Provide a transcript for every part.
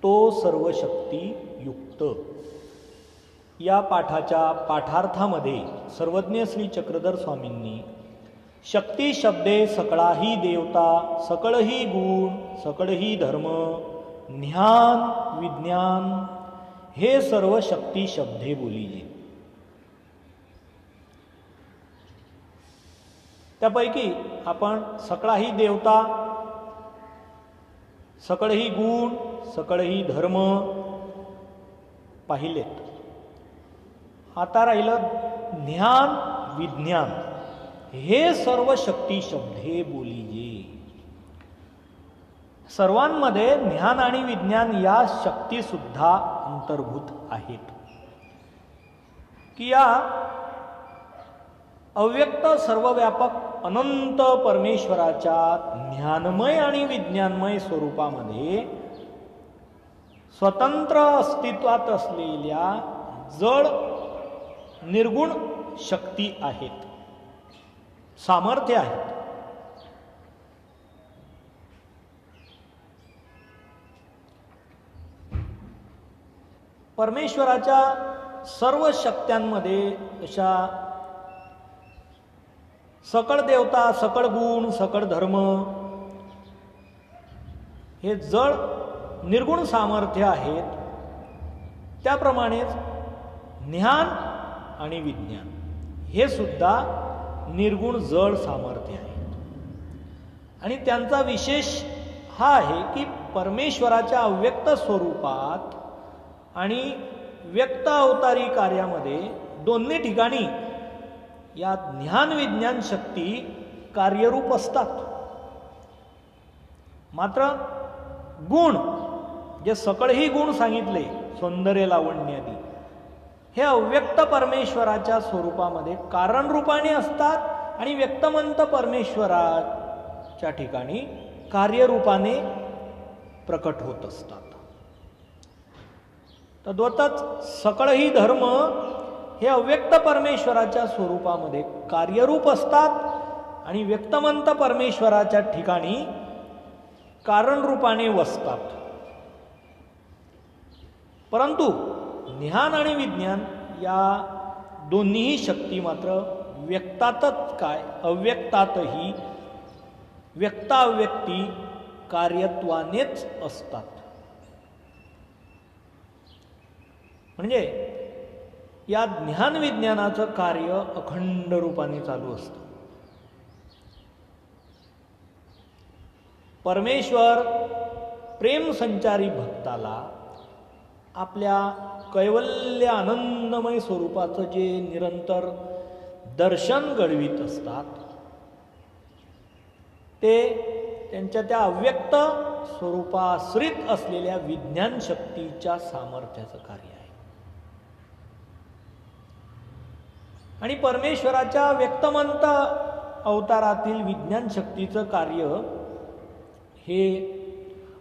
तो सर्व शक्ती युक्त। या पाठाच्या पाठार्थामध्ये सर्वज्ञ श्री चक्रधर स्वामींनी शक्ती शब्दे सकळाही देवता, सकळही गुण, सकळही धर्म, ज्ञान विज्ञान हे सर्व शक्ती शब्दे बोलीजे। त्यापैकी आपण सकळाही देवता, सकळही गुण, सकळही धर्म पाहिलेत। आता राहिलं ज्ञान विज्ञान हे सर्व शक्ती शब्दे बोलीजे। सर्वांमध्ये ज्ञान आणि विज्ञान या शक्ती सुद्धा अंतर्भूत आहेत की या अव्यक्त सर्वव्यापक अनंत परमेश्वराच्या ज्ञानमय आणि विज्ञानमय स्वरूपामध्ये स्वतंत्र अस्तित्वात असलेल्या जड निर्गुण शक्ती आहेत, सामर्थ्य आहेत। परमेश्वराच्या सर्व शक्त्यांमध्ये अशा सकळ देवता, सकळ गुण, सकळ धर्म हे जड निर्गुण सामर्थ्य आहेत। त्याप्रमाणेच ज्ञान आणि विज्ञान हे सुद्धा निर्गुण जड सामर्थ्य आहेत आणि त्यांचा विशेष हा आहे की परमेश्वराच्या अव्यक्त स्वरूपात आणि व्यक्त अवतारी कार्यामध्ये दोन्ही ठिकाणी या ज्ञान विज्ञान शक्ती कार्यरूप असतात। मात्र गुण जे सकळही गुण सांगितले, सौंदर्य लावण्यादी, हे अव्यक्त परमेश्वराच्या स्वरूपामध्ये कारण रूपाने असतात आणि व्यक्तमंत परमेश्वराच्या ठिकाणी कार्यरूपाने प्रकट होत असतात। तद्वतच सकळही धर्म हे अव्यक्त परमेश्वराच्या स्वरूपामध्ये कार्यरूप असतात आणि व्यक्तमंत परमेश्वराच्या ठिकाणी कारण रूपाने वसतात। परंतु ज्ञान आणि विज्ञान या दोन्हीही शक्ती मात्र व्यक्तातच काय अव्यक्तातही व्यक्ताव्यक्ती कार्यत्वानेच असतात। म्हणजे या ज्ञान विज्ञानाचं कार्य अखंड रूपाने चालू असतं। परमेश्वर प्रेम संचारी भक्ताला आपल्या कैवल्य आनंदमय स्वरूपाचं जे निरंतर दर्शन घडवीत असतात ते त्यांच्या त्या अव्यक्त स्वरूपाश्रित असलेल्या विज्ञान शक्तीच्या सामर्थ्याचं कार्य आहे। आणि परमेश्वराच्या व्यक्तमंत अवतारातील विज्ञान शक्तीचं कार्य हे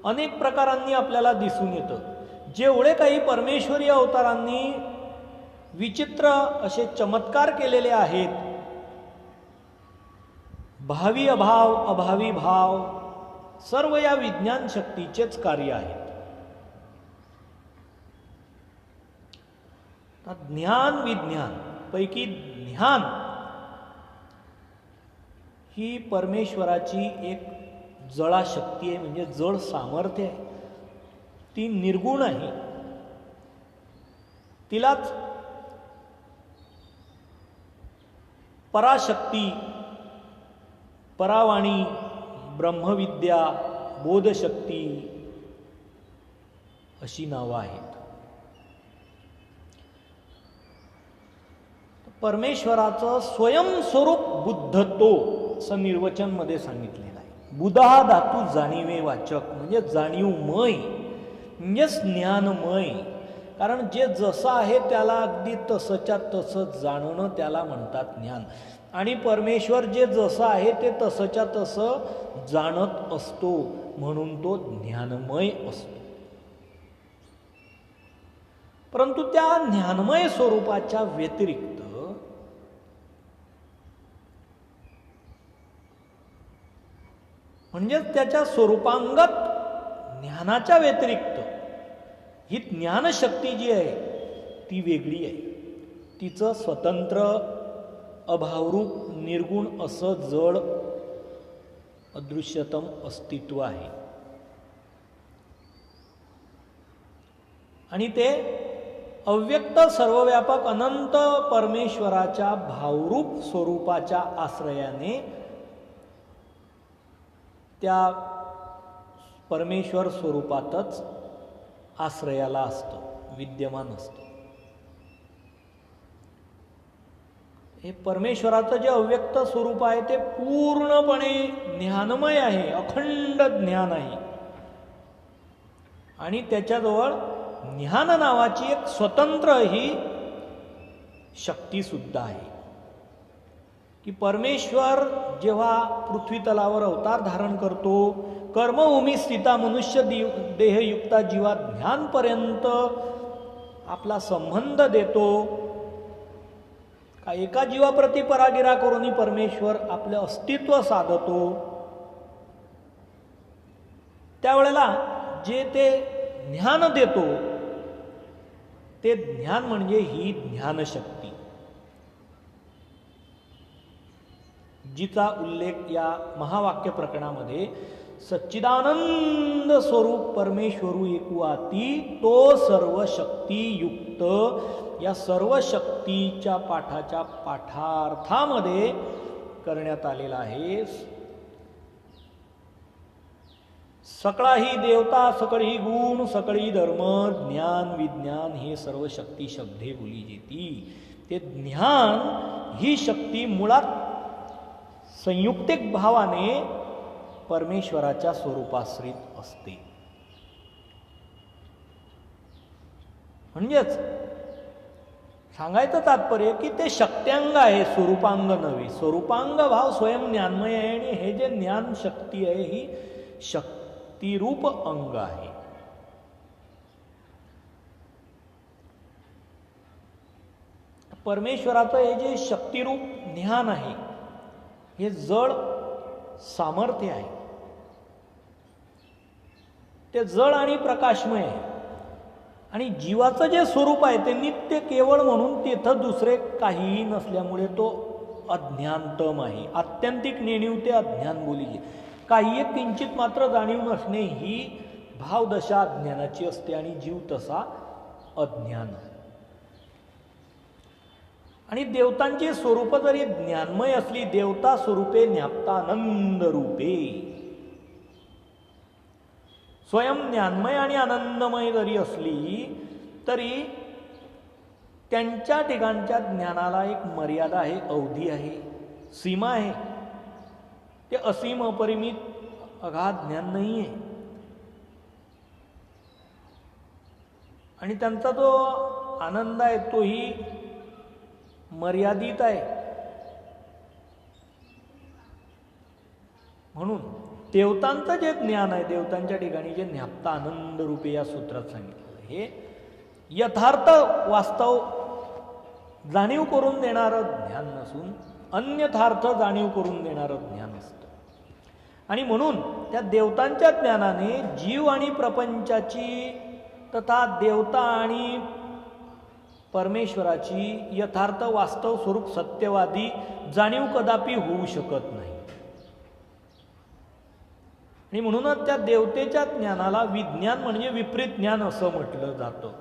अनेक प्रकारांनी आपल्याला दिसून येतं। जेवढे काही परमेश्वरी अवतारांनी विचित्र असे चमत्कार केलेले आहेत, भावी अभाव अभावी भाव सर्व या विज्ञान शक्तीचेच कार्य आहेत। ज्ञान विज्ञान पैकी ज्ञान ही परमेश्वराची एक जळा शक्ती आहे, म्हणजे जड सामर्थ्य आहे। ती निर्गुण आहे, तिलाच पराशक्ती, परावाणी, ब्रह्मविद्या, बोधशक्ती अशी नावं आहेत। परमेश्वराचं स्वयंस्वरूप बुद्धत्व असं निर्वचन मध्ये सांगितलेलं आहे। बुध हा धातू जाणीवे वाचक, म्हणजे जाणीवमय, म्हणजेच ज्ञानमय। कारण जे जसं आहे त्याला अगदी तसंच्या तसं जाणणं त्याला म्हणतात ज्ञान। आणि परमेश्वर जे जसं आहे ते तसंच्या तसं जाणत असतो, म्हणून तो ज्ञानमय असतो। परंतु त्या ज्ञानमय स्वरूपाच्या व्यतिरिक्त म्हणजेच त्याच्या स्वरूपांगत ज्ञानाच्या व्यतिरिक्त ही ज्ञानशक्ती जी आहे ती वेगळी आहे. तिचं स्वतंत्र अभावरूप निर्गुण असं जड अदृश्यतम अस्तित्व आहे. आणि ते अव्यक्त सर्वव्यापक अनंत परमेश्वराच्या भावरूप स्वरूपाच्या आश्रयाने त्या परमेश्वर स्वरूपातच आश्रयाला असतं, विद्यमान असतं. हे परमेश्वराचं जे अव्यक्त स्वरूप आहे ते पूर्णपणे ज्ञानमय आहे, अखंड ज्ञान आहे. आणि त्याच्याजवळ ज्ञान नावाची एक स्वतंत्र ही शक्ती सुद्धा आहे. की परमेश्वर जेव्हा पृथ्वी तलावर अवतार धारण करतो, कर्मभूमी स्थिता मनुष्य देहयुक्ता जीवा ज्ञानपर्यंत आपला संबंध देतो. का एका जीवाप्रती परागिरा करून परमेश्वर आपले अस्तित्व साधतो. त्यावेळेला जे ते ज्ञान देतो ते ज्ञान म्हणजे ही ज्ञानशक्ती, जिचा उल्लेख या महावाक्य प्रकरणामध्ये सच्चिदानंद स्वरूप परमेश्वरू एकवाती तो सर्व शक्ती युक्त या सर्व शक्तीच्या पाठाच्या पाठार्थामध्ये करण्यात आलेला आहे. सकळाही देवता सकळही गुण सकळी धर्म ज्ञान विज्ञान हे सर्व शक्ती शब्दे बोली जेती. ते ज्ञान ही शक्ती मुळात संयुक्तिक भावाने परमेश्वराच्या स्वरूपाश्रित असते. म्हणजेच सांगायचं तात्पर्य की ते शक्त्यांग आहे, स्वरूपांग नव्हे. स्वरूपांग भाव स्वयं ज्ञानमय आहे आणि हे जे ज्ञान शक्ती आहे ही शक्तिरूप अंग आहे. परमेश्वराचं हे जे शक्तिरूप ज्ञान आहे हे जड सामर्थ्य आहे. ते जड आणि प्रकाशमय आहे. आणि जीवाचं जे स्वरूप आहे ते नित्य केवळ म्हणून तिथं दुसरे काहीही नसल्यामुळे तो अज्ञानतम आहे. आत्यंतिक नेणीव ते अज्ञान बोलीजे. काही एक किंचित मात्र जाणीव नसणे ही भावदशा अज्ञानाची असते आणि जीव तसा अज्ञान. आणि देवतांची स्वरूप जरी ज्ञानमय असली, देवता स्वरूपे ज्ञाप्तानंद रूपे, स्वयं ज्ञानमय आणि आनंदमय जरी असली तरी त्यांच्या ठिकाणच्या ज्ञानाला एक मर्यादा आहे, अवधी आहे, सीमा आहे. ते असीम अपरिमित अगाध ज्ञान नाही आहे. आणि त्यांचा जो आनंद आहे तोही मर्यादित आहे. म्हणून देवतांचं जे ज्ञान आहे, देवतांच्या ठिकाणी जे ज्ञाप्ता आनंद रूपे या सूत्रात सांगितलं, हे यथार्थ वास्तव जाणीव करून देणारं ज्ञान नसून अन्यथार्थ जाणीव करून देणारं ज्ञान असतं. आणि म्हणून त्या देवतांच्या ज्ञानाने जीव आणि प्रपंचाची तथा देवता आणि परमेश्वराची यथार्थ वास्तव स्वरूप सत्यवादी जाणीव कदापि होऊ शकत नाही. आणि म्हणूनच त्या देवतेच्या ज्ञानाला विज्ञान म्हणजे विपरीत ज्ञान असं म्हटलं जातं.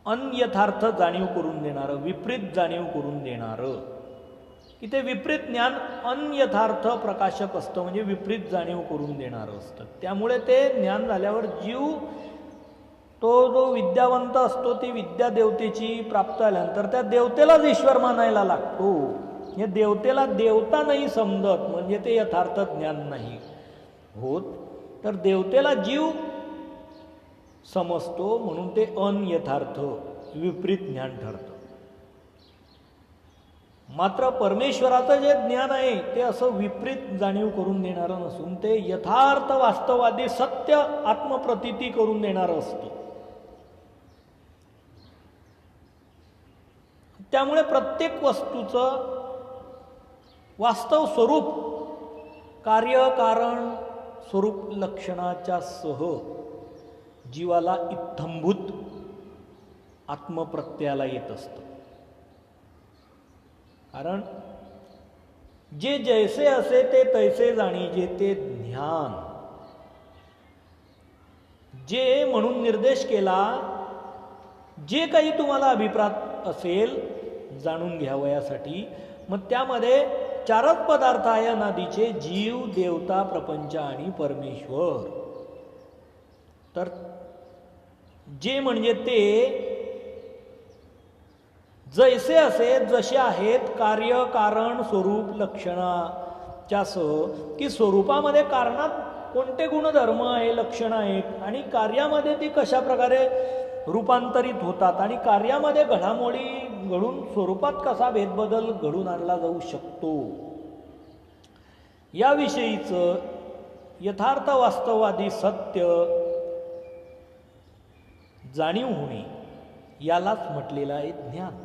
अनयथार्थ जाणीव करून देणारं, विपरीत जाणीव करून देणारं. की ते विपरीत ज्ञान अनयथार्थ प्रकाशक असतं, म्हणजे विपरीत जाणीव करून देणारं असतं. त्यामुळे ते ज्ञान झाल्यावर जीव तो जो विद्यावंत असतो ती विद्या देवतेची प्राप्त झाल्यानंतर त्या देवतेलाच ईश्वर मानायला लागतो. हे देवतेला देवता नाही समजत म्हणजे ते यथार्थ ज्ञान नाही होत, तर देवतेला जीव समजतो म्हणून ते अनयथार्थ विपरीत ज्ञान ठरतं. मात्र परमेश्वराचं जे ज्ञान आहे ते असं विपरीत जाणीव करून देणारं नसून ते यथार्थ वास्तववादी सत्य आत्मप्रतीती करून देणारं असतं. त्यामुळे प्रत्येक वस्तूचं वास्तव स्वरूप कार्य कारण स्वरूप लक्षणाच्या सह जीवाला इत्थंभूत आत्मप्रत्ययाला येत असतं. कारण जे जैसे असे ते तैसे जाणीजे ते ज्ञान, जे म्हणून निर्देश केला, जे काही तुम्हाला अभिप्रात असेल जाणून घ्यावयासाठी, मग त्यामध्ये चारच पदार्थ आहे अनादीचे, जीव, देवता, प्रपंच आणि परमेश्वर. तर जे म्हणजे ते जैसे असे जसे आहेत, कार्य कारण स्वरूप लक्षणाच्या सह, की स्वरूपामध्ये कारणात कोणते गुणधर्म आहे, लक्षण आहेत, आणि कार्यामध्ये ती कशा प्रकारे रूपांतरित होतात, आणि कार्यामध्ये घडामोडी घडून स्वरूपात कसा भेदबदल घडून आणला जाऊ शकतो, याविषयीचं यथार्थ वास्तववादी सत्य जाणीव होणे, यालाच म्हटलेलं आहे ज्ञान.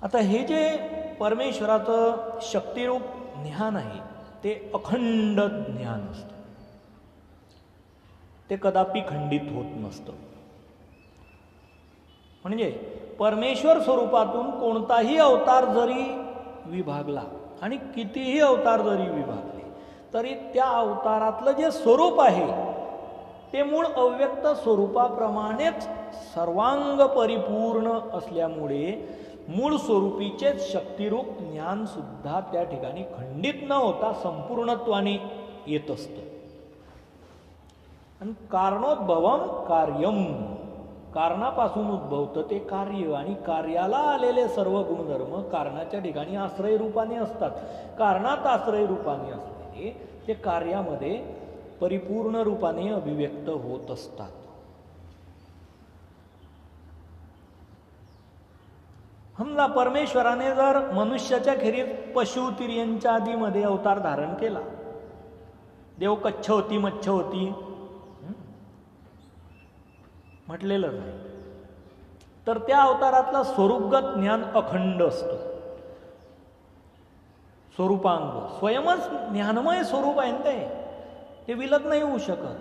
आता हे जे परमेश्वराचं शक्तिरूप ज्ञान आहे ते अखंड ज्ञान असतं, ते कदापि खंडित होत नसतं. म्हणजे परमेश्वर स्वरूपातून कोणताही अवतार जरी विभागला आणि कितीही अवतार जरी विभागले, तरी त्या अवतारातलं जे स्वरूप आहे ते मूळ अव्यक्त स्वरूपाप्रमाणेच सर्वांग परिपूर्ण असल्यामुळे मूळ स्वरूपीचेच शक्तिरूप ज्ञान सुद्धा त्या ठिकाणी खंडित न होता संपूर्णत्वाने येत असतं. आणि कारणोद्भवम कार्यम, कारणापासून उद्भवतं ते कार्य, आणि कार्याला आलेले सर्व गुणधर्म कारणाच्या ठिकाणी आश्रय रूपाने असतात. कारणात आश्रय रूपाने असलेले ते कार्यामध्ये परिपूर्ण रूपाने अभिव्यक्त होत असतात. समजा परमेश्वराने जर मनुष्याच्या खेरीज पशु तिर्यंच्या आदीमध्ये अवतार धारण केला, देव कच्छ होती मच्छ होती म्हटलेलं नाही, तर त्या अवतारातला स्वरूपगत ज्ञान अखंड असतं. स्वरूपांग स्वयंच ज्ञानमय स्वरूप आहे ना, ते विलग नाही होऊ शकत.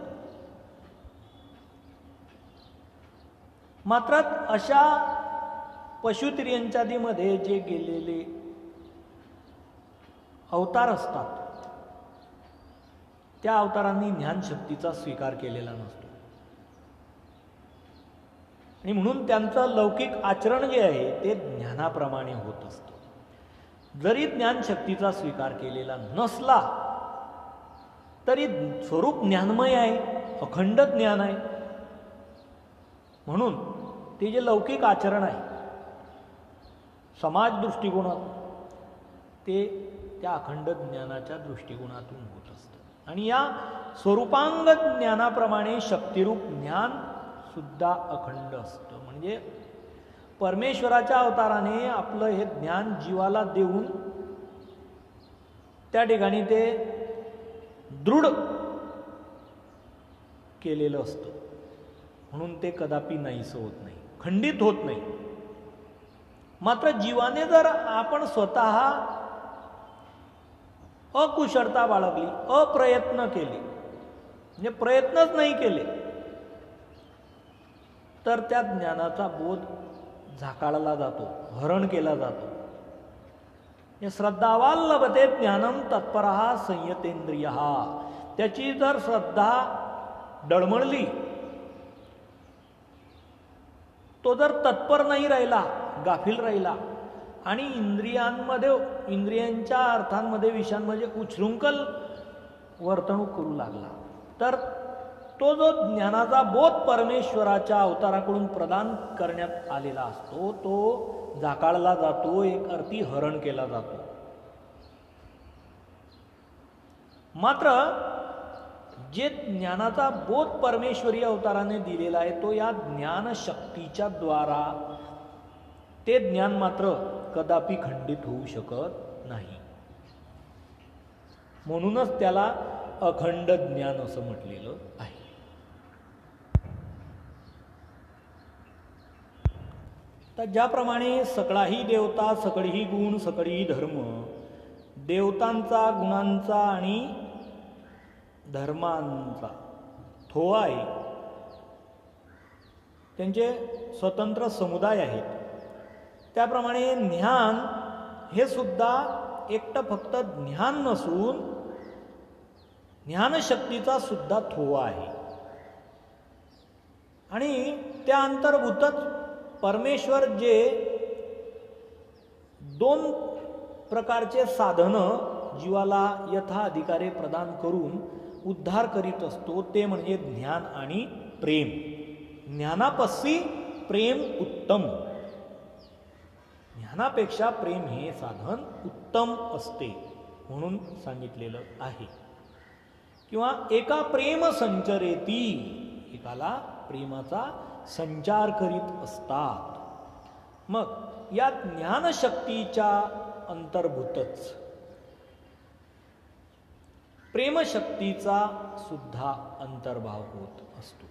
मात्र अशा पशुतिर्यंचादीमध्ये जे गेलेले अवतार असतात त्या अवतारांनी ज्ञानशक्तीचा स्वीकार केलेला नसतो, आणि म्हणून त्यांचं लौकिक आचरण जे आहे ते ज्ञानाप्रमाणे होत असतं. जरी ज्ञानशक्तीचा स्वीकार केलेला नसला तरी स्वरूप ज्ञानमय आहे, अखंड ज्ञान आहे. म्हणून ते जे लौकिक आचरण आहे समाज दृष्टिकोनात, ते त्या अखंड ज्ञानाच्या दृष्टिकोनातून होत असतं. आणि या स्वरूपांग ज्ञानाप्रमाणे शक्तिरूप ज्ञान सुद्धा अखंड असतं. म्हणजे परमेश्वराच्या अवताराने आपलं हे ज्ञान जीवाला देऊन त्या ठिकाणी ते दृढ केलेलं असतं. म्हणून ते कदापि नाहीसं होत नाही, खंडित होत नाही. मात्र जीवाने जर आपण स्वतः अकुशलता बाळगली, अप्रयत्न केले, म्हणजे प्रयत्नच नाही केले, तर त्या ज्ञानाचा बोध झाकाळला जातो, हरण केला जातो. श्रद्धावान लभते ज्ञानम तत्परः संयतेंद्रियः. त्याची जर श्रद्धा डळमळली, तो जर तत्पर नाही राहिला, गाफील राहिला, आणि इंद्रियांमध्ये, इंद्रियांच्या अर्थांमध्ये, विषयांमध्ये उच्छृंखल वर्तणूक करू लागला, तर तो जो ज्ञानाचा बोध परमेश्वराच्या अवताराकडून प्रदान करण्यात आलेला असतो तो झाकाळला जातो, एक अर्थी हरण केला जातो. मात्र जे ज्ञानाचा बोध परमेश्वरी अवताराने दिलेला आहे तो या ज्ञानशक्तीच्या द्वारा, ते ज्ञान मात्र कदापि खंडित होऊ शकत नाही. म्हणूनच त्याला अखंड ज्ञान असं म्हटलेलं आहे. तर ज्याप्रमाणे सकळाही देवता, सकळही गुण, सकळही धर्म, देवतांचा, गुणांचा आणि धर्मांचा थोवा आहे. त्यांचे स्वतंत्र समुदाय आहेत. त्याप्रमाणे ज्ञान हे सुद्धा एकटं फक्त ज्ञान नसून ज्ञानशक्तीचा सुद्धा थोवा आहे. आणि त्या अंतर्भूतच परमेश्वर जे दोन प्रकारचे साधनं जीवाला यथा अधिकारे प्रदान करून उद्धार करीत असतो ते म्हणजे ज्ञान आणि प्रेम. ज्ञानापस्सी प्रेम उत्तम. ज्ञानापेक्षा प्रेम हे साधन उत्तम असते म्हणून सांगितलेलं आहे. किंवा एका प्रेम संचरेती, एकाला प्रेमाचा संचार करीत असतात. मग या ज्ञानशक्तीच्या अंतर्भूतच प्रेमशक्तीचा सुद्धा अंतर्भाव होत असतो.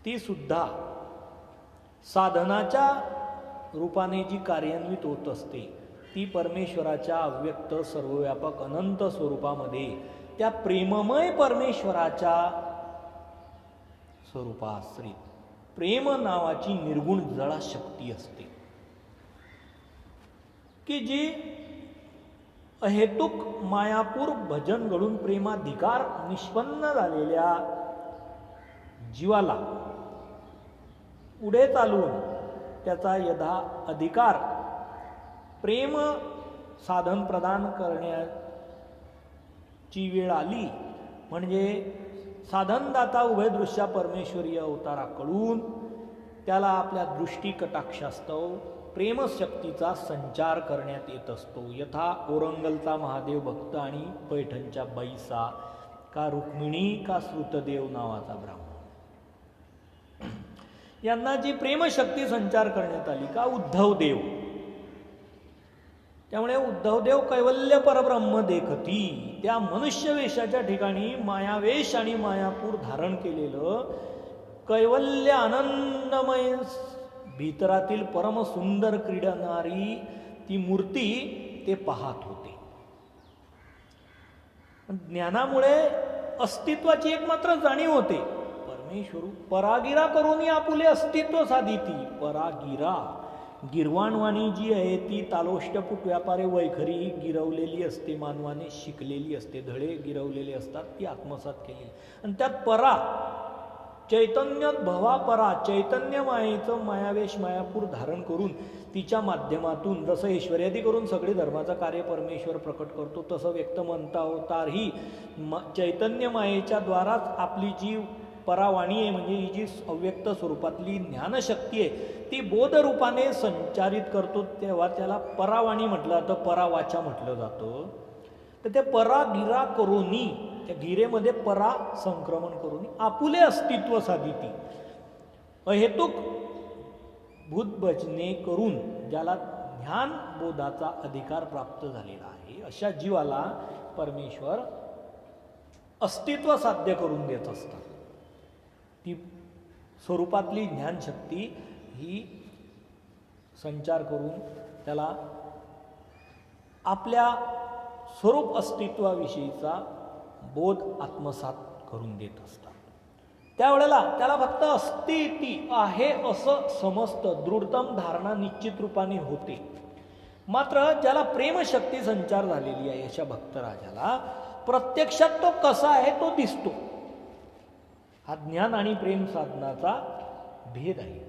ती सुद्धा साधनाच्या रूपाने जी कार्यान्वित होत असते ती परमेश्वराच्या अव्यक्त सर्वव्यापक अनंत स्वरूपामध्ये त्या प्रेममय परमेश्वराच्या स्वरूपाश्रित प्रेम नावाची निर्गुण जळा शक्ती असते की जी अहेतुक मायापूर भजन घडून प्रेमाधिकार निष्पन्न झालेल्या जीवाला पुढे चालून त्याचा यथा अधिकार प्रेम साधन प्रदान करण्याची वेळ आली म्हणजे साधनदाता उभयदृश्या परमेश्वरीय अवताराकडून त्याला आपल्या दृष्टी कटाक्षास्तव प्रेमशक्तीचा संचार करण्यात येत असतो. यथा ओरंगलचा महादेव भक्त आणि पैठणच्या बैसा का रुक्मिणी का श्रुतदेव नावाचा ब्राह्मण यांना जी प्रेमशक्ती संचार करण्यात आली का उद्धवदेव. त्यामुळे उद्धवदेव कैवल्य परब्रह्म देखती त्या मनुष्य वेशाच्या ठिकाणी मायावेश आणि मायापूर धारण केलेलं कैवल्य आनंदमय भीतरातील परम सुंदर क्रीडणारी ती मूर्ती ते पाहत होते. ज्ञानामुळे अस्तित्वाची एकमात्र जाणीव होते. परमेश्वर परागिरा करून आपुले अस्तित्व साधिती. परागिरा गिरवाणवाणी जी आहे ती तालोष्टपुट व्यापारे वैखरी गिरवलेली असते, मानवाने शिकलेली असते, धडे गिरवलेले असतात, ती आत्मसात केलेली. आणि त्यात परा चैतन्य भवा परा चैतन्य मायेचं मायावेश मायापूर धारण करून तिच्या माध्यमातून जसं ऐश्वर्यादी करून सगळे धर्माचं कार्य परमेश्वर प्रकट करतो तसं व्यक्त म्हणता अवतारही चैतन्य मायेच्या द्वाराच आपली जी परावाणी आहे म्हणजे ही जी अव्यक्त स्वरूपातली ज्ञानशक्ती आहे ती बोधरूपाने संचारित करतो. तेव्हा त्याला परावाणी म्हटलं जातं, परावाचा म्हटलं जातं. तर ते परा गिरा करोनी त्या गिरेमध्ये परा संक्रमण करून आपुले अस्तित्व साधिती. अहेतुक भूत भजने करून ज्याला ज्ञान बोधाचा अधिकार प्राप्त झालेला आहे अशा जीवाला परमेश्वर अस्तित्व साध्य करून देत असतात. ती स्वरूपातली ज्ञानशक्ती ही संचार करून त्याला आपल्या स्वरूप अस्तित्वाविषयीचा बोध आत्मसात करून देत असतात. त्यावेळेला त्याला फक्त अस्तित्व आहे असं समजतं, दृढतम धारणा निश्चित रूपाने होते. मात्र ज्याला प्रेमशक्ती संचार झालेली आहे अशा भक्तराजाला प्रत्यक्षात तो कसा आहे तो दिसतो. हा ज्ञान आणि प्रेम साधनाचा भेद आहे.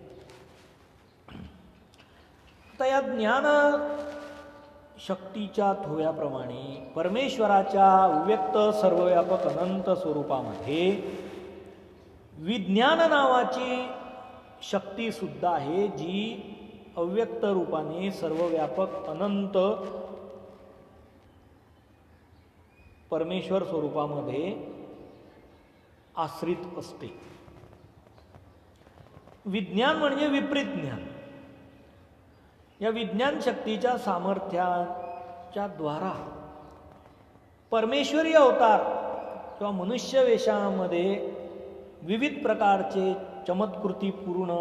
तर या ज्ञान शक्तीच्या थोव्याप्रमाणे परमेश्वराच्या व्यक्त सर्वव्यापक अनंत स्वरूपामध्ये विज्ञान नावाची शक्ती सुद्धा आहे जी अव्यक्त रूपाने सर्वव्यापक अनंत परमेश्वर स्वरूपामध्ये आश्रित असते. विज्ञान म्हणजे विपरीत ज्ञान. या विज्ञान शक्तीच्या सामर्थ्याच्या द्वारा परमेश्वरी अवतार किंवा मनुष्य वेशामध्ये विविध प्रकारचे चमत्कृती पूर्ण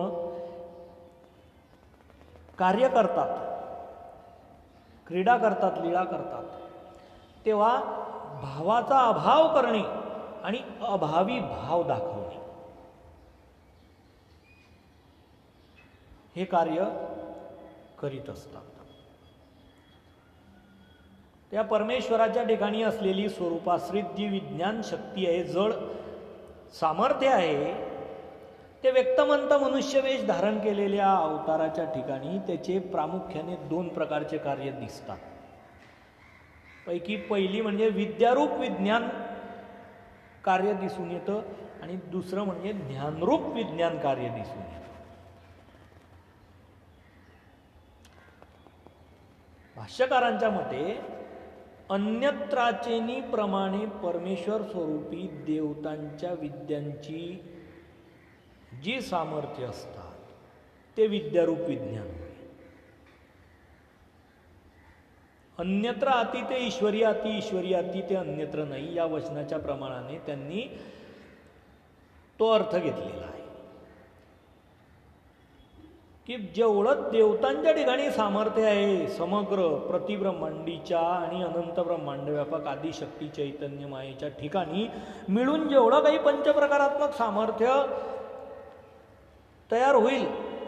कार्य करतात. क्रीडा करतात, लीळा करतात, तेव्हा भावाचा अभाव करणे आणि अभावी भाव दाखवणे हे कार्य करीत असतात. त्या परमेश्वराच्या ठिकाणी असलेली स्वरूपाश्रित जी विज्ञान शक्ती आहे, जड सामर्थ्य आहे, ते व्यक्तमंत मनुष्यवेश धारण केलेल्या अवताराच्या ठिकाणी त्याचे प्रामुख्याने 2 प्रकारचे कार्य दिसतात. पैकी पहिली म्हणजे विद्यारूप विज्ञान कार्य दिसून येतं आणि दुसरं म्हणजे ज्ञानरूप विज्ञान कार्य दिसून येतं. भाष्यकारांच्या मते अन्यत्राचेनी प्रमाणे परमेश्वर स्वरूपी देवतांच्या विद्यांची जी सामर्थ्य असतात ते विद्यारूप विज्ञान होय. अन्यत्र अति ते ईश्वरी अति, ईश्वरी अति ते अन्यत्र नाही, या वचनाच्या प्रमाणाने त्यांनी तो अर्थ घेतलेला आहे की जेवढं देवतांच्या ठिकाणी सामर्थ्य आहे समग्र प्रतिब्रह्मांडीच्या आणि अनंत ब्रह्मांड व्यापक आदिशक्ती चैतन्य मायेच्या ठिकाणी मिळून जेवढं काही पंचप्रकारात्मक सामर्थ्य तयार होईल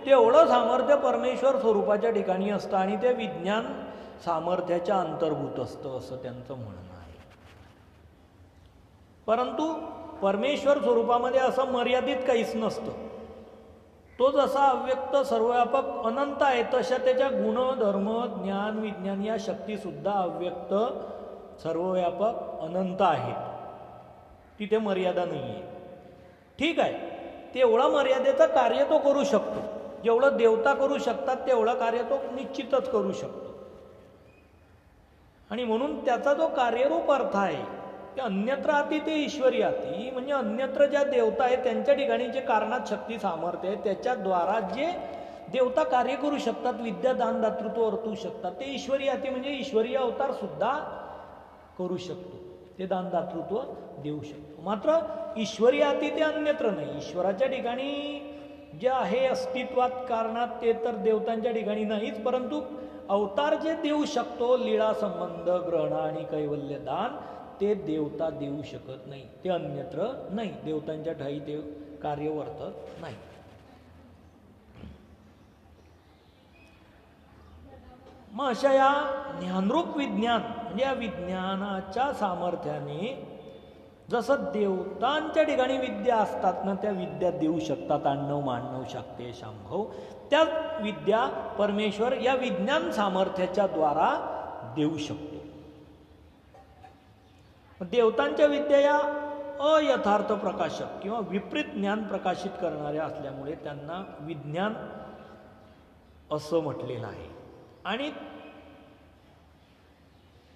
तेवढं सामर्थ्य परमेश्वर स्वरूपाच्या ठिकाणी असतं आणि ते विज्ञान सामर्थ्याच्या अंतर्भूत असतं असं त्यांचं म्हणणं आहे. परंतु परमेश्वर स्वरूपामध्ये असं मर्यादित काहीच नसतं. तो जसा अव्यक्त सर्वव्यापक अनंत आहे तशा त्याच्या गुण धर्म ज्ञान विज्ञान या शक्तीसुद्धा अव्यक्त सर्वव्यापक अनंत आहेत. तिथे मर्यादा नाही आहे. ठीक आहे, तेवढं मर्यादेचं कार्य तो करू शकतो. जेवढं देवता करू शकतात तेवढं कार्य तो निश्चितच करू शकतो. आणि म्हणून त्याचा जो कार्यरूप अर्थ आहे ते अन्यत्र अति ते ईश्वरी अति, म्हणजे अन्यत्र ज्या देवता आहेत त्यांच्या ठिकाणी जे कारणात शक्ती सामर्थ्य आहे त्याच्याद्वारा जे देवता कार्य करू शकतात, विद्या दान दातृत्व वर्तू शकतात, ते ईश्वरी अति म्हणजे ईश्वरीय अवतार सुद्धा करू शकतो, ते दान दातृत्व देऊ शकतो. मात्र ईश्वरी अति ते अन्यत्र नाही. ईश्वराच्या ठिकाणी जे आहे अस्तित्वात कारणात ते तर देवतांच्या ठिकाणी नाहीच, परंतु अवतार जे देऊ शकतो लीळा संबंध ग्रहण आणि कैवल्य दान ते देवता देऊ शकत नाही, ते अन्यत्र नाही, देवतांच्या ठाई ते कार्य वर्तत नाही. मग अशा या ज्ञानरूप विज्ञान म्हणजे या विज्ञानाच्या सामर्थ्याने जसं देवतांच्या ठिकाणी विद्या असतात ना, त्या विद्या देऊ शकतात. अण्णव मांडव शाक्ते शांभव, त्या विद्या परमेश्वर या विज्ञान सामर्थ्याच्या द्वारा देऊ शकतो. देवतांच्या विद्या या अयथार्थ प्रकाशक किंवा विपरीत ज्ञान प्रकाशित करणाऱ्या असल्यामुळे त्यांना विज्ञान असं म्हटलेलं आहे. आणि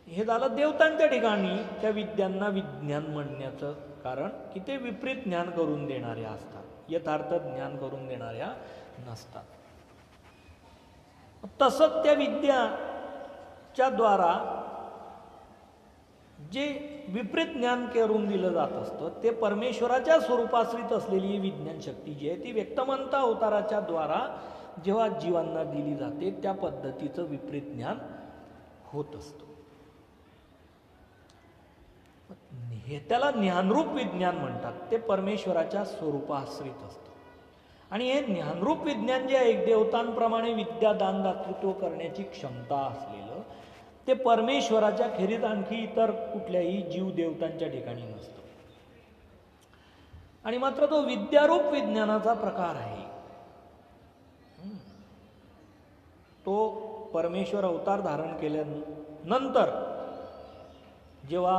हे झालं देवतांच्या ठिकाणी त्या विद्यांना विज्ञान म्हणण्याचं कारण की ते विपरीत ज्ञान करून देणाऱ्या असतात, यथार्थ ज्ञान करून देणाऱ्या नसतात. तसंच त्या विद्याच्या द्वारा जे विपरीत ज्ञान करून दिलं जात असतं ते परमेश्वराच्या स्वरूपाश्रित असलेली विज्ञान शक्ती जी आहे ती व्यक्तमंत अवताराच्या द्वारा जेव्हा जीवांना दिली जाते त्या पद्धतीचं विपरीत ज्ञान होत असतं. हे त्याला ज्ञानरूप विज्ञान म्हणतात. ते परमेश्वराच्या स्वरूपाश्रित असतं. आणि हे ज्ञानरूप विज्ञान जे आहे देवतांप्रमाणे विद्या दान दातृत्व करण्याची क्षमता असलेलं ते परमेश्वराच्या खेरीज आणखी इतर कुठल्याही जीव देवतांच्या ठिकाणी नसतं. आणि मात्र तो विद्यारूप विज्ञानाचा प्रकार आहे. तो परमेश्वर अवतार धारण केल्यानंतर जेव्हा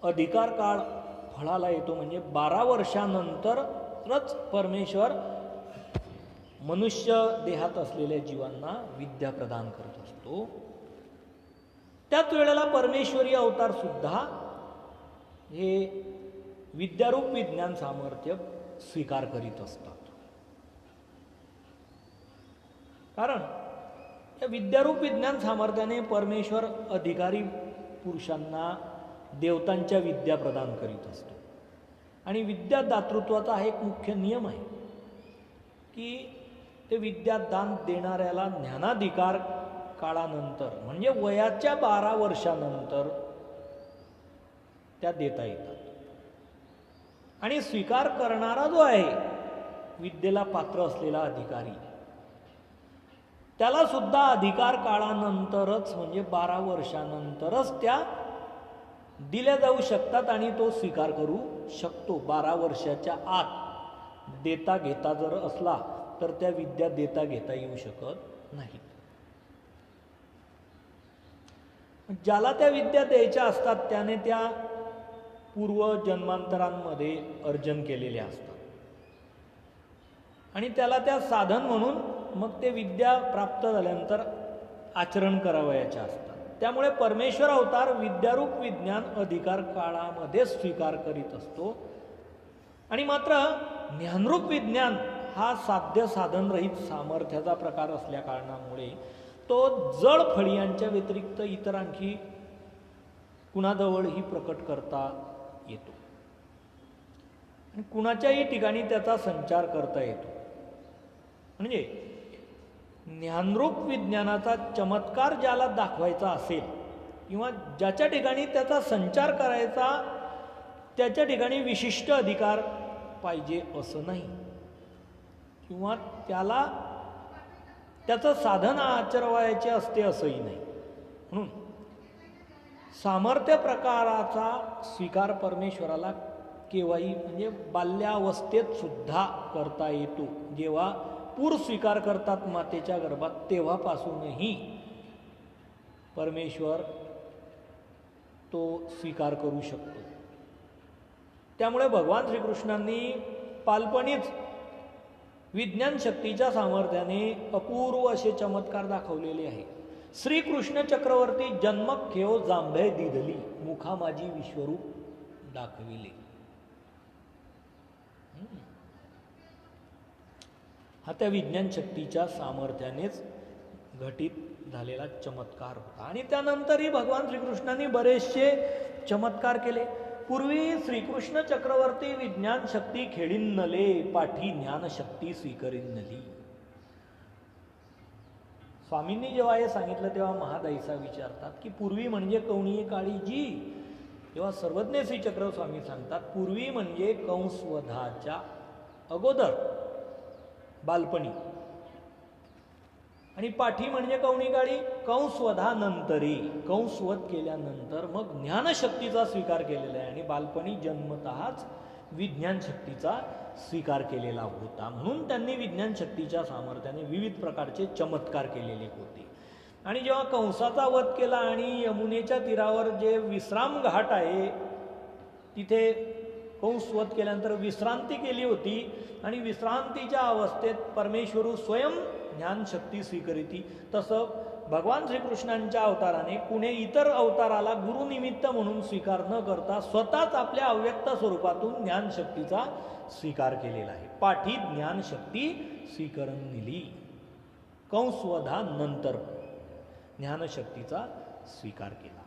अधिकार काळ फळाला येतो म्हणजे 12 वर्षानंतरच परमेश्वर मनुष्य देहात असलेल्या जीवांना विद्या प्रदान करत असतो. त्याच वेळेला परमेश्वरी अवतार सुद्धा हे विद्यारूप विज्ञान सामर्थ्य स्वीकार करीत असतात. कारण या विद्यारूप विज्ञान सामर्थ्याने परमेश्वर अधिकारी पुरुषांना देवतांच्या विद्या प्रदान करीत असतो. आणि विद्या दातृत्वाचा हा एक मुख्य नियम आहे की ते विद्यादान देणाऱ्याला ज्ञानाधिकार काळानंतर म्हणजे वयाच्या 12 वर्षानंतर त्या देता येतात. आणि स्वीकार करणारा जो आहे विद्येला पात्र असलेला अधिकारी, त्याला सुद्धा अधिकार काळानंतरच म्हणजे 12 वर्षानंतरच त्या दिल्या जाऊ शकतात आणि तो स्वीकार करू शकतो. 12 वर्षाच्या आत देता घेता जर असला तर त्या विद्या देता घेता येऊ शकत नाहीत. ज्याला त्या विद्या द्यायच्या असतात त्याने त्या पूर्व जन्मांतरांमध्ये अर्जन केलेल्या असतात आणि त्याला त्या साधन म्हणून मग ते विद्या प्राप्त झाल्यानंतर आचरण करावयाच्या असतात. त्यामुळे परमेश्वर अवतार विद्यारूप विज्ञान अधिकार काळामध्ये स्वीकार करीत असतो. आणि मात्र ज्ञानरूप विज्ञान हा साध्य साधनरहित सामर्थ्याचा प्रकार असल्या कारणामुळे तो जड फळियांच्या व्यतिरिक्त इतर आणखी कुणाजवळही प्रकट करता येतो आणि कुणाच्याही ठिकाणी त्याचा संचार करता येतो. म्हणजे ज्ञानरूप विज्ञानाचा चमत्कार ज्याला दाखवायचा असेल किंवा ज्याच्या ठिकाणी त्याचा संचार करायचा त्याच्या ठिकाणी विशिष्ट अधिकार पाहिजे असं नाही किंवा त्याला त्याचं साधन आचरवायचे असते असंही नाही. म्हणून सामर्थ्य प्रकाराचा स्वीकार परमेश्वराला केव्हाही म्हणजे बाल्यावस्थेत सुद्धा करता येतो. जेव्हा पूर स्वीकार करतात मातेच्या गर्भात तेव्हापासूनही परमेश्वर तो स्वीकार करू शकतो. त्यामुळे भगवान श्रीकृष्णांनी बालपणीच विज्ञान शक्तीच्या सामर्थ्याने अपूर्व असे चमत्कार दाखवलेले आहे. श्रीकृष्ण चक्रवर्ती जन्मक खेव जांभे दिधली मुखा माझी विश्वरूप दाखविले. हा त्या विज्ञान शक्तीच्या सामर्थ्यानेच घटित झालेला चमत्कार होता. आणि त्यानंतरही भगवान श्रीकृष्णांनी बरेचसे चमत्कार केले. पूर्वी श्रीकृष्ण चक्रवर्ती विज्ञान शक्ती खेळीन नले पाठी ज्ञान शक्ती स्वीकरीन नली. स्वामींनी जेव्हा हे सांगितलं तेव्हा महादाईसा विचारतात की पूर्वी म्हणजे कवणीये काळी जी. तेव्हा सर्वज्ञ श्री चक्र स्वामी सांगतात पूर्वी म्हणजे कंसवधाच्या अगोदर बालपणी आणि पाठी म्हणजे कवणी काळी कंसवधानंतरी कंसवध केल्यानंतर मग ज्ञानशक्तीचा स्वीकार केलेला आहे आणि बालपणी जन्मतःच विज्ञान शक्तीचा स्वीकार केलेला होता. म्हणून त्यांनी विज्ञान शक्तीच्या सामर्थ्याने विविध प्रकारचे चमत्कार केलेले होते. आणि जेव्हा कंसाचा वध केला आणि यमुनेच्या तीरावर जे विश्राम घाट आहे तिथे कंसवध केल्यानंतर विश्रांती केली होती आणि विश्रांतीच्या अवस्थेत परमेश्वरू स्वयं ज्ञानशक्ती स्वीकरिती. तसं भगवान श्रीकृष्णांच्या अवताराने कुणी इतर अवताराला गुरुनिमित्त म्हणून स्वीकार न करता स्वतःच आपल्या अव्यक्त स्वरूपातून ज्ञानशक्तीचा स्वीकार केलेला आहे. पाठी ज्ञानशक्ती स्वीकरण दिली. कंसवधा नंतर ज्ञानशक्तीचा स्वीकार केला.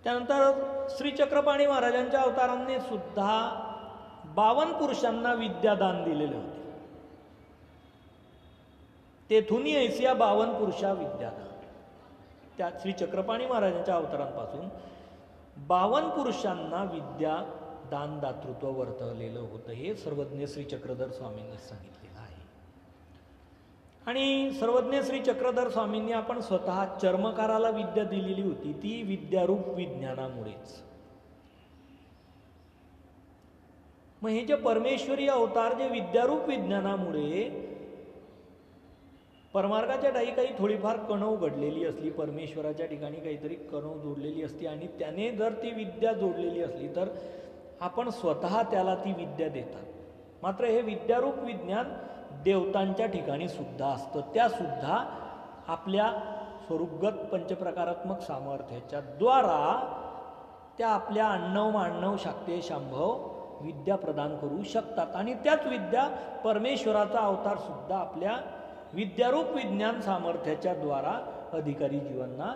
त्यानंतर श्री चक्रपाणी महाराजांच्या अवतारांनी सुद्धा 52 पुरुषांना विद्यादान दिलेले होते. तेथून ऐसिया 52 पुरुषा विद्यादान. त्या श्री चक्रपाणी महाराजांच्या अवतारांपासून 52 पुरुषांना विद्या दान दातृत्व वर्तवलेलं होतं. हे सर्वज्ञ श्री चक्रधर स्वामींनी सांगितलेलं आहे. आणि सर्वज्ञ श्री चक्रधर स्वामींनी आपण स्वतः चर्मकाराला विद्या दिलेली होती ती विद्यारूप विज्ञानामुळेच. मग हे जे परमेश्वरी अवतार जे विद्यारूप विज्ञानामुळे परमार्गाच्या ठाई काही थोडीफार कणव घडलेली असली परमेश्वराच्या ठिकाणी काहीतरी कणव जोडलेली असती आणि त्याने जर ती विद्या जोडलेली असली तर आपण स्वतः त्याला ती विद्या देतात. मात्र हे विद्यारूप विज्ञान देवतांच्या ठिकाणी सुद्धा असतं. त्या सुद्धा आपल्या स्वरूपगत पंचप्रकारात्मक सामर्थ्याच्या द्वारा त्या आपल्या अण्णव मांडव शाक्तेय शांभव विद्या प्रदान करू शकतात. आणि त्याच विद्या परमेश्वराचा अवतार सुद्धा आपल्या विद्यारूप विज्ञान सामर्थ्याच्या द्वारा अधिकारी जीवांना